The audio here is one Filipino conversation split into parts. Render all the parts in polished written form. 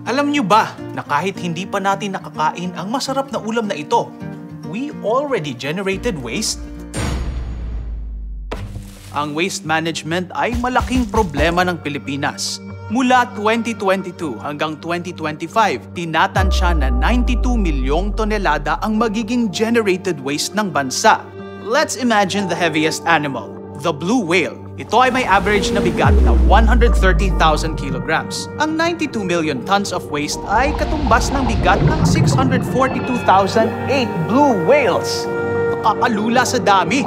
Alam niyo ba na kahit hindi pa natin nakakain ang masarap na ulam na ito, we already generated waste? Ang waste management ay malaking problema ng Pilipinas. Mula 2022 hanggang 2025, tinatansya na 92 milyong tonelada ang magiging generated waste ng bansa. Let's imagine the heaviest animal, the blue whale. Ito ay may average na bigat na 130,000 kilograms. Ang 92 million tons of waste ay katumbas ng bigat ng 642,008 blue whales. Nakakalula sa dami.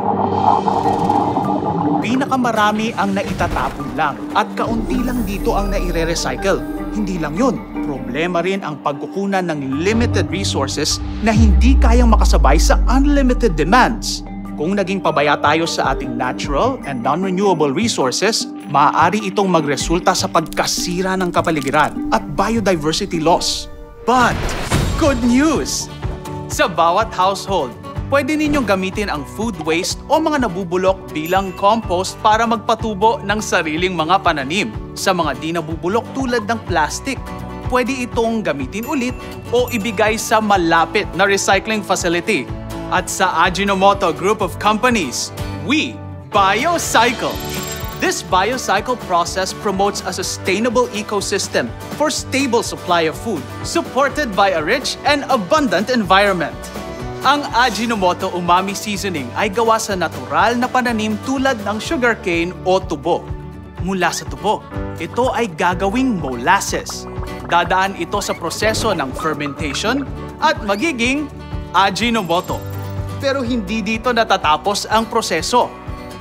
Pinakamarami ang naitatapon lang at kaunti lang dito ang naire-recycle. Hindi lang yun, problema rin ang pagkukunan ng limited resources na hindi kayang makasabay sa unlimited demands. Kung naging pabaya tayo sa ating natural and non-renewable resources, maaari itong magresulta sa pagkasira ng kapaligiran at biodiversity loss. But, good news! Sa bawat household, pwede ninyong gamitin ang food waste o mga nabubulok bilang compost para magpatubo ng sariling mga pananim. Sa mga di nabubulok tulad ng plastic, pwede itong gamitin ulit o ibigay sa malapit na recycling facility. At sa Ajinomoto Group of Companies, we BioCycle. This BioCycle process promotes a sustainable ecosystem for stable supply of food, supported by a rich and abundant environment. Ang Ajinomoto Umami Seasoning ay gawa sa natural na pananim tulad ng sugarcane o tubo. Mula sa tubo, ito ay gagawing molasses. Dadaan ito sa proseso ng fermentation at magiging Ajinomoto. Pero hindi dito natatapos ang proseso.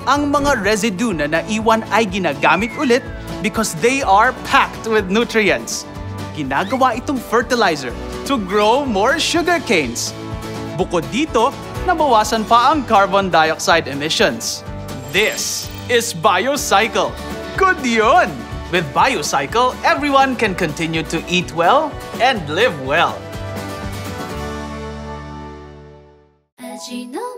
Ang mga residue na naiwan ay ginagamit ulit because they are packed with nutrients. Ginagawa itong fertilizer to grow more sugarcanes. Bukod dito, nabawasan pa ang carbon dioxide emissions. This is BioCycle. Good yun! With BioCycle, everyone can continue to eat well and live well. Ajinomoto.